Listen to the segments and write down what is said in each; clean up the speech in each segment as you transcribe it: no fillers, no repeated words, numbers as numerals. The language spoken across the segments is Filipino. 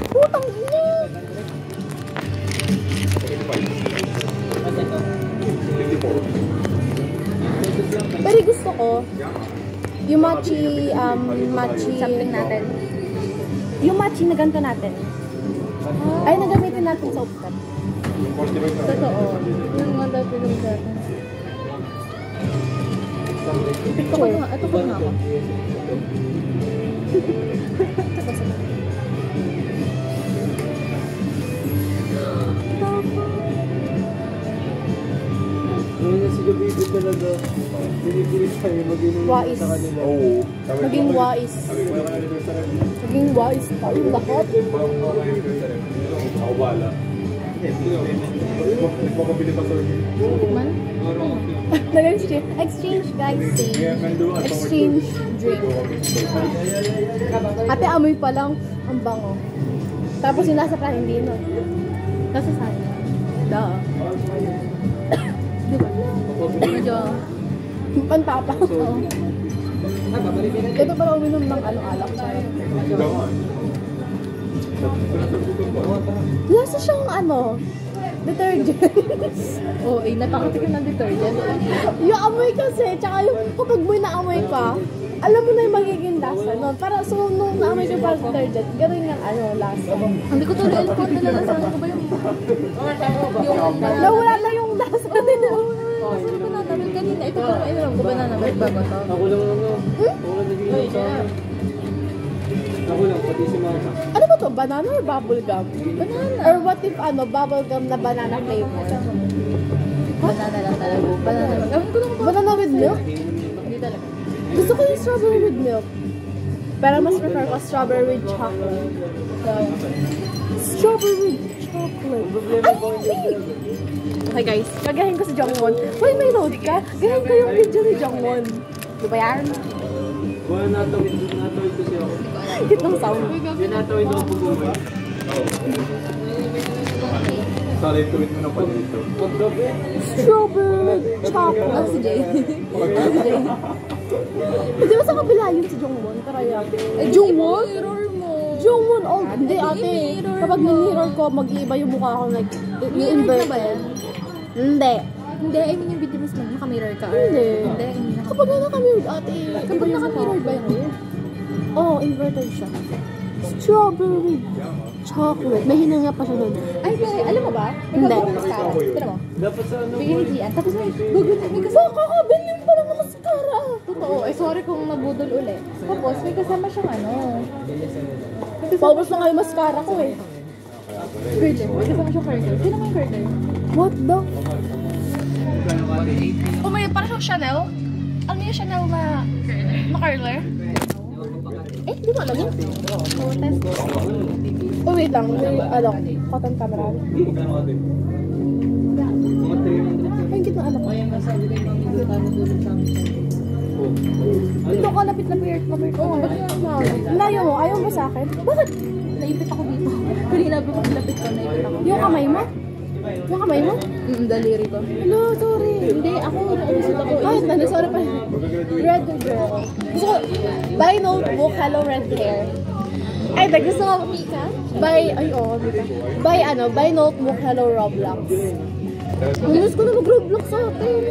Putang ina! Pero gusto ko, yung matchi, something natin. Yung matchi na ganito natin. Ay, nagamitin natin sa upkat. Totoo. Yung mga daw pinag natin. Ito ko nga ako. Ngayon si Gabibi talaga, pinipilit tayo mag-inom sa kanila. Oo. Maging wais. Maging wais pa yung lahat. Ako bala. Nagpapabili pa sa Man? Exchange guys, exchange drink. Ate, amoy pa lang ang bango. Tapos yung nasa plan, hindi no. Kasi saan? Da. Diba? Medyo pantapa. Ito pala uminom ng alak. Lasa siyang detergent. Oo, napakatikim ng detergent. Yung amoy kasi, tsaka yung kapag may naamoy pa, alam mo na yung magiging lasa. No? Para so, nung naamoy ko parang detergent, gano'n yung lasa. Hindi ko tuloy alam kung nalalasahan ko ba yung nawala na yung lasa nila. Saan ko natamil kanina? Ito parang ininom ko banana bread bago to. Ako lang Ako lang naging Ako lang, pati si Mama. Ano ba to? Banana or bubble gum? Banana. Or what if bubble gum na banana flavor? Banana lang talaga. Banana with milk? Hindi talaga. Gusto ko yung strawberry with milk. Pero mas prefer ko strawberry with chocolate. Strawberry with chocolate. Okay guys, gagahin ko si Jongwon. Hoy, may load ka? Gahin ko yung video ni Jongwon. Diba yan? Wala natawid ko siya ako. Hit ng sound. Yan natawid ako pag-uwi. Sorry, tuwid mo na pala ito. Strawberry chocolate. Ano si Jay? Hindi ba sa kabila yun si Jongwon? Karaya. Jongwon? Jongwon, hindi ate. Kapag minirror ko, mag-iiba yung mukha ko. Like, i-invert ba yan? Hindi. Hindi, I mean yung video mismo, naka-mirror ka. Hindi. Kapag naka-mirror, ate. Kapag naka-mirror ba yun? Oo, inverted siya. Strawberry chocolate. May hinanga pa siya doon. Ay, pero alam mo ba? Hindi. Tira mo. Dapat sa Bigyan ni Gian. Tapos may kasama. Kakabilin pa lang ng mascara. Totoo. Sorry kung nabudol ulit. Tapos may kasama siyang Paubos na nga yung mascara ko eh. Curler. May kasama siyang curler. Sino mo yung curler? What the? Oh my, parang siyang Chanel. Ano yung Chanel na curler? Di ba alam yun? Oh, wait lang. May, cotton camera. Ay, hingit na anak ko. Dito ko, lapit-lapit. Oo, ba't yung layo mo? Ayaw mo sa akin? Bakit? Naipit ako dito. Kanina ba lapit ko, naipit ako. Yung kamay mo? Yung kamay mo? Daliri ko. Hello, sorry. Hindi, ako, naubusot ako. Ay, sorry pa. Red girl. Gusto ko, buy notebook, hello red hair. Ay, gusto ko, Mika? Buy notebook, hello Roblox. Miss ko na mag-Roblox sa atin.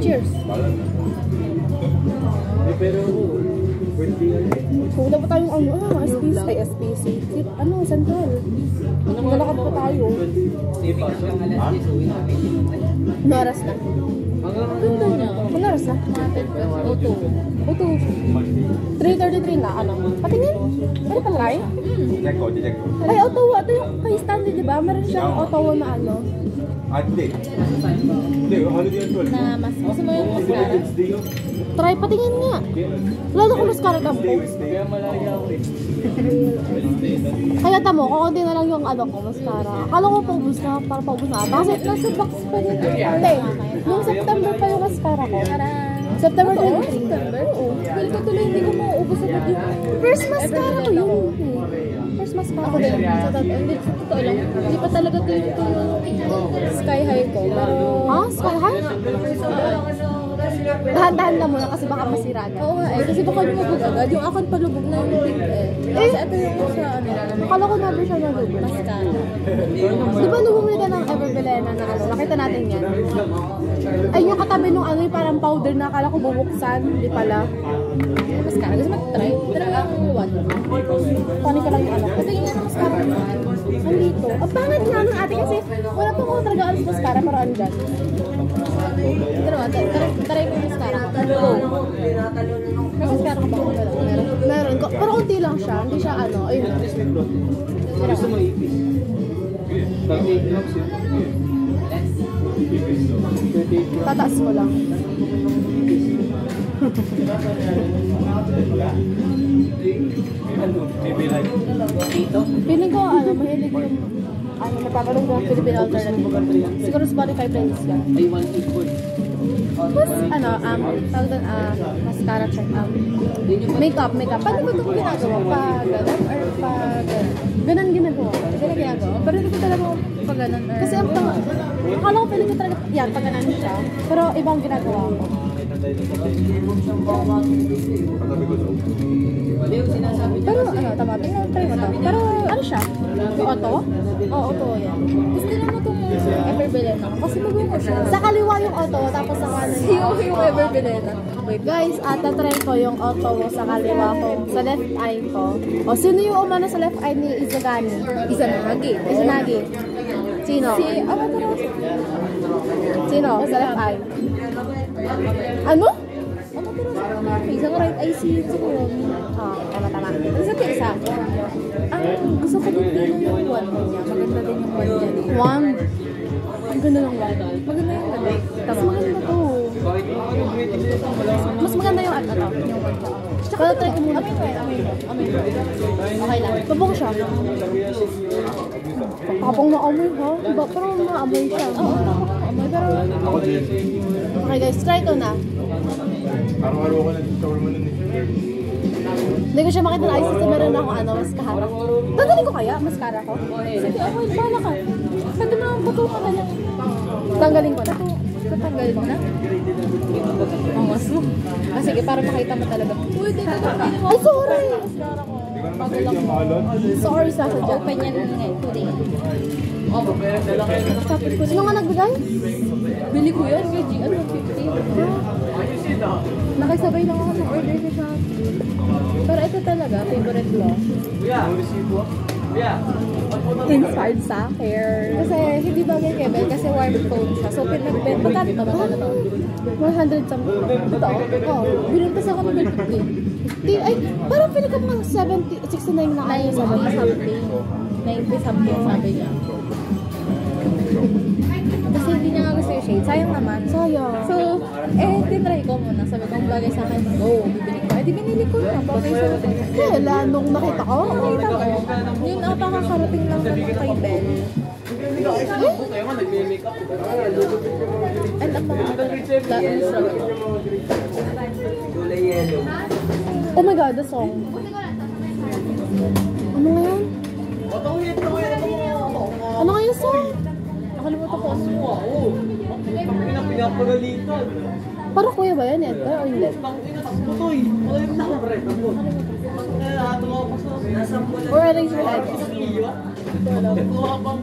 Cheers. Pero kung dapat tayong SPC. Central. Nalakad pa tayo. Ano oras na? Ganda niya. Ano oras na? O2. 3:33 na, Patingin? Pwede pala kayo? Ay, Ottawa. Ito yung kay Stanley, diba? Meron siyang Ottawa na Hindi, na mas gusto mo yung mascara? Try, patingin nga. Lalo ko mascara gampo. Kaya malaya ako eh. Kaya tamo, kukunti na lang yung ko, mascara. Akala ko paubos na, para paubos na. Kasi nasa box pa din. Hindi. Noong September pa yung mascara ko. September 23. September? Oo. Well, tuloy hindi ko mauubos na dito. First mascara ko yun. First mascara ko din. Hindi, totoo lang. Hindi pa talaga ito yung sky high ko. Pero, sky high? Dahan-dahan lang muna kasi baka masira agad. Oo nga eh, kasi baka lumabog agad. Yung akin palubog na yung pink eh. Kasi ito yung sa ano. Akala ko never siya nalubog. Mascara. Di ba nung bumili ka ng Everbelena na ano? Nakita natin yan. Ay, yung katabi nung ano, yung parang powder na akala ko bubuksan. Di pala. Mascara. Gusto mag-try? Try ang one. Kunin ka lang yung ano. Ito yung ano mascara. Andito. Ang pangit nga nun ate kasi wala pa ko talaga alas mascara pero andyan. Ito naman, try ko yung mascara. May mascara ka ba? Meron. Meron ko. Pero unti lang siya. Hindi siya ano. Ayun. Gusto mo ipis? 38 lang siya. 38 lang. Tataas ko lang. Feeling ko ano, mahilig yung ano, napapanood ko ng Philippine Alternative. Siguro Spotify playlist yan. Ay, 1 food. Tapos ano, tawag doon, mascara check, makeup. Paano ba ito ginagawa? Pa ganun or pa ganun? Ganun ginagawa. Ganun ginagawa. Pero hindi ko talaga pag ganun or... Kasi ang tanga, akala ko feeling ko talaga, yan, pag ganun siya. Pero ibang ginagawa ko. Pero ano, tama, tingnan, try mo to. Pero Ano siya? Yung auto? oo, ito yan. Tapos tingnan mo itong Everbelena. Kasi mabango siya. Sa kaliwa yung auto, tapos sa kanan Yung Everbelena. Wait, guys, tatry ko yung auto sa kaliwa ko, sa left eye ko. O, sino yung umano sa left eye ni Izagani? Izanagi. Sino? Si Amaterasu. Sino? Sa left eye. Ano? Isang right eye si Tsukuyomi. Tama. Isa pa isa. Ang gusto ko din yung one niya. Maganda din yung one niya. One. Ang ganda ng one. Maganda yung one. Mas maganda to. Mas maganda yung ano to. Yung one to. Tsaka try ko muna. Amoy mo. Okay lang. Babong siya. Kapong na-amoy ha? Diba? Pero na-amoy siya. Oo, amoy. Pero Okay guys, try ko na. Araw-araw ko lang shower mo nun eh. Hindi ko siya makita na ayos kasi meron akong ano, mascara. Tanggalin ko kaya? Mascara ko? sige, amoy. Bahala ka. Pwede mo ang buto ka na lang. Tanggalin ko na. Tatanggalin mo na? Angas mo. Sige, para makita mo talaga. Uy, dito na. Ay, sorry! Mascara ko. Bago lang mo. Sorry, sasadya. Open yan today. Sino nga nagbigay? Bili ko yan. May GL 150. Nakisabay lang ako sa order sa Shopee. Pero ito talaga, favorite ko. Inspired sa hair. Kasi hindi bagay kay Bel kasi warm tone siya. So pinagbenta. Magkano ito? Magkano ito? 100 something. Ito? Oo. Binuntas ako ng 50. Ay, parang feeling ko mga 70, 69 na kayo. 90 something. 90 something sabi niya. Kasi hindi niya nga gusto yung shade. Sayang naman. Sayang. So, tinry ko muna. Sabi ko, kung bagay sa akin, go, bibili ko. Di binili ko na. Bagay sa akin. Kailan nung nakita ko? Nakita ko. Yun ata kakarating lang kami kay Bel. And ang mga Oh my god, the song. Ano nga yun? Ano nga yung song? nakalimutan ko ano. Pinapagalitan. Parang kuya ba yan, Edgar? O hindi? Or Eraserheads?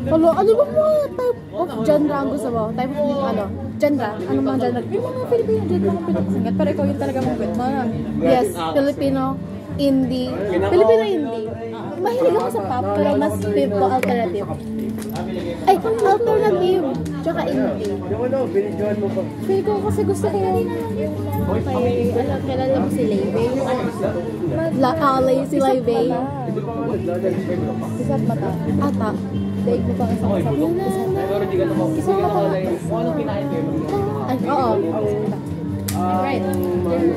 Hello, ano ba mga type of genre ang gusto mo? Type of ano? Genre? Ano mga genre? Yung mga Filipino dyan mga pinagsingat. Pero ikaw yun talaga mong bet. Yes, Filipino, indie. Filipino indie. Mahilig ako sa pop, pero mas feel ko alternative. Ay, alternative. Tsaka indie. Yung ano, binidyohan mo pa. Feel ko kasi gusto ko yung kay, kilala mo si Leibay. Yung Lazy Laibay. Isang mata. Ata. Daig mo pang isang mata. Isang mata. Ay, oo. Right. Sa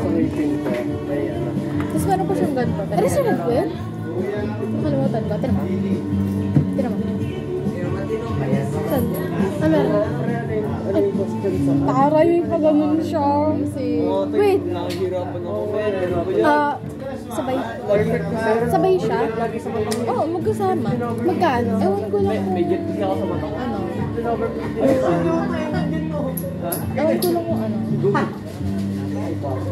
rating ko, may ano. Tapos meron pa siyang ganito. Reserve ko yun? Nakalimutan ko. Tira mo. Tira mo. Saan? Ah, meron. Ano yung question sa... Taray, pa ganun siya. Wait. Nakahirapan ako. Sabay. Perfect na sir. Sabay siya? Lagi sa mata mo. Oo, magkasama. Magkano? Ewan ko lang kung May get kasi ako sa mata ko. ano. Ewan ko lang kung ano.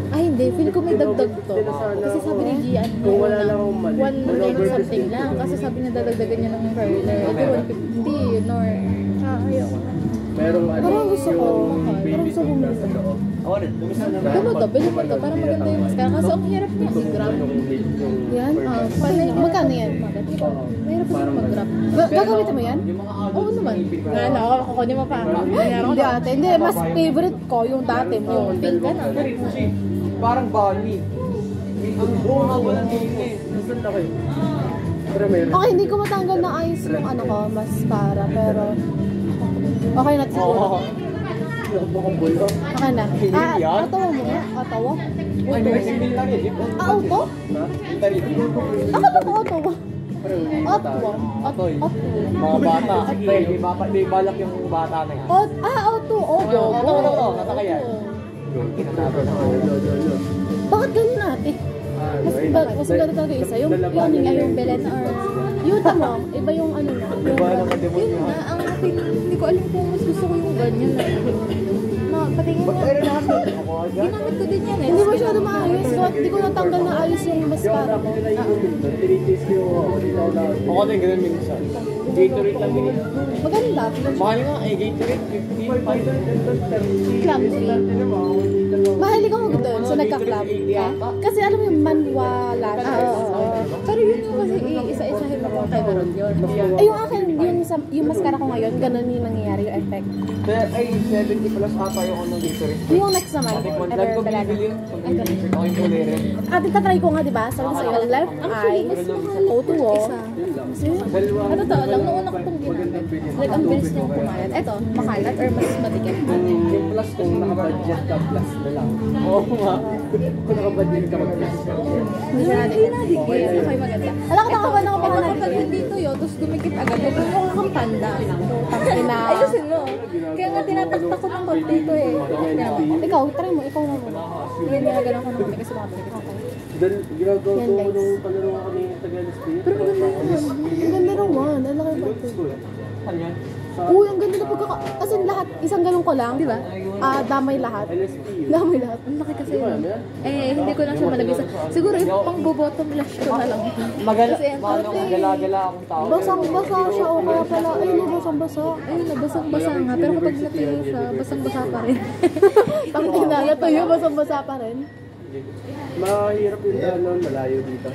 Ay, hindi. Feel ko may dagdag to. Kasi sabi ni Gian, Kung wala lang akong mali. 1 something lang. Kasi sabi niya dadagdagan niya ng curler. Ito 150, nor. Ayaw. Merong ano, Parang gusto ko. yung Parang baby gusto ko food muna. sa loob. Gamo to, bilhin mo to. Para maganda yung mascara. Kasi ang hirap niya i-grab. Yan? Panay, Magkano yan? mahirap pa mag-grab. Gagamitin mo yan? Oo naman. Ano, kukunin mo pa. Hindi ate. Hindi, mas favorite ko yung dati mo. Yung pink ka na. Parang bali. Ang buong ako ng tingin. Nasaan na kayo? Pero meron. Okay, hindi ko matanggal na ayos yung ano ko, mascara, pero okay na siguro. Nakabukang Okay na. Atawa mo nga? Atawa? Ay, may single lang yun. Auto? Ha? Tarito. Akala ko atawa. Atwa. Atoy. Atwa. Mga bata. May balak yung bata na yan. Auto. Oh, gogo. Nasakayan. Bakit ganun ate? Mas maganda talaga isa. Yung Yung Belen or... yung tama, iba yung ano na. Yun na, ang hindi ko alam kung mas gusto ko yung ganyan na. Patingin mo. Ginamit ko din yan eh. Hindi masyado maayos. Hindi ko natanggal na ayos yung mascara ko. Ako din ganun minsan. Gatorade lang din. Maganda. Mahal nga eh, Gatorade 55. Clumsy. Mahilig ako doon sa nagka-club. Kasi alam mo yung manwala. Pero yun yung kasi isa-isahin mo kung kay Baron yun. Ay, yung akin, yung mascara ko ngayon, ganun yung nangyayari yung effect. Ay, 70 plus ata yung ano Gatorade. Yung next naman, ever Ko talaga. bibili yun. Ako yung kulay rin. Ate, tatry ko nga, diba? Sabi ko sa'yo, left eye, O2, At totoo lang, nung una ko itong ginamit, like ang bilis niyang kumalat. Eto, makalat or mas matikip. Yung plus kung nakabudget ka, plus na lang. Oo nga. Kung nakabudget ka, mag-plus ka. Hindi siya natin. Okay, okay maganda. Alam ko, nakaban ako pa Ito na kapag hindi tuyo, tapos dumikit agad, magmumukha kang panda. Ina. Ayusin mo. Kaya nga tinataktak ko ng konti ito eh. Ikaw, try mo, ikaw na muna. Hindi, nilagalan ko ng konti kasi makapagod ako. Then, ginagawa Yan, ko guys. nung palaro kami sa Tagalas Pier. Pero maganda yun. Ang ganda rin one. Ang laki ba ito? Saan yan? Uy, ang ganda na pagkaka... As in, lahat, isang ganun ko lang. Diba? Damay lahat. LSP yun. Damay lahat. Ang laki kasi yun. Hindi ko na siya malagay sa... Siguro yung pang bottom lash ko na lang. Kasi yan, Gala-gala akong tao. Basang-basa siya o kaya pala. Ayun na, basang-basa. ayun na, basang-basa nga. Pero kapag natuyo siya, basang-basa pa rin. Tangina, natuyo, basang-basa pa rin. Mahirap yung dalon, malayo dito.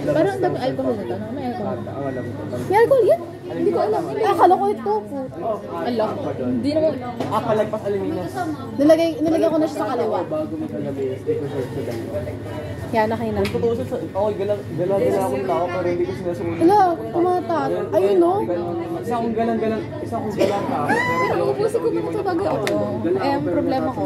Parang ang dami alcohol na to, no? May alcohol. Ang alam ko. May alcohol yan? Hindi ko alam. Akala ko ito. Ala, hindi naman. Palagpas aliminas. Nilagyan ko na siya sa kaliwa. Bago mag-alaminas, di ko search sa dalawa. Yan, nakina. Tutusin sa... Okay, gala-gala akong tao, pero hindi ko sinasulit. Ala, tumatak. Ayun, no? Isa akong galang tao. Pero ubusin ko naman ito bago ito. Eh, ang problema ko.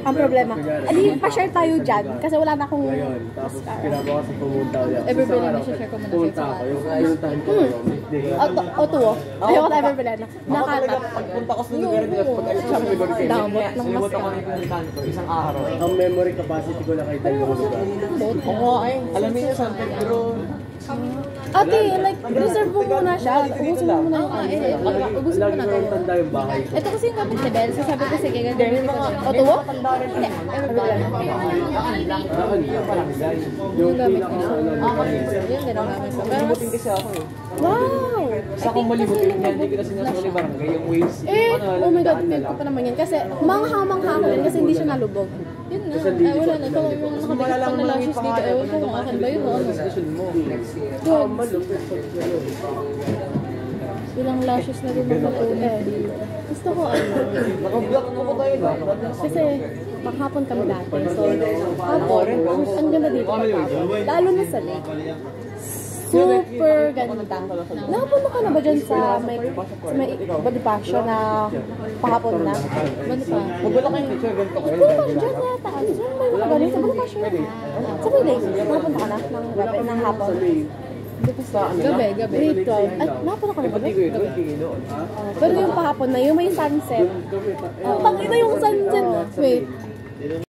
Ang problema. Ali, pa-share tayo dyan. Kasi wala na akong... Ngayon, tapos kinabukasan pumunta ulit. Everybody na share ko muna sa Pumunta ako, yung time ko ngayon. Hindi ko Oto. Ayaw ko tayo pala na. Nakatap. Pagpunta ko sa lugar nila, pag-alis sa lugar ko, Damot ng sinimutan ko mascara. na yung kanto, isang araw. Ang memory capacity ko lang kay tayo mga lugar. Oo, ay, alamin niyo, San Pedro. Ate, like, reserve mo muna siya. Ubusin mo muna yung ano. Ubusin ko na Lagi to. ko tanda yung bahay ko. Ito kasi yung kapit ni Belle. So sabi ko, sige, gagawin ko na. Oto mo? Hindi, everybody. Yung pinaka-ano lugar. Yun din ang gamit ko. Pero mas... Buting kasi ako eh. Wow! Sa akong malibutin niya, hindi kita sinasuli barangay, yung waves. Oh my God, feel ko pa naman yan. Kasi mangha-mangha ko din kasi hindi siya nalubog. Yun na. Ay, wala na. Ito yung nakabigit ko na lashes dito. Ewan ko kung akin ba yun o ano. Ilang lashes na rin nakapunit. Gusto ko ano. Naka-block mo ko tayo ba? Kasi maghapon kami dati. So, hapon, ang ganda dito. Lalo na sa lake. Super ganda. Nakapunta ka na ba dyan sa may Bonifacio na pahapon na? Bonifacio. Magbala kayo picture, ganito kayo. Ito lang, dyan na taas. Saan may mga galing? Sa Bonifacio na. Sa may lake. Nakapunta ka na ng gabi, ng hapon. Gabi. Grade 12. Ay, nakapunta ka na ba Pati ko doon? yun, Pero yung pahapon na, yung may sunset. Pag ito yung sunset. Wait.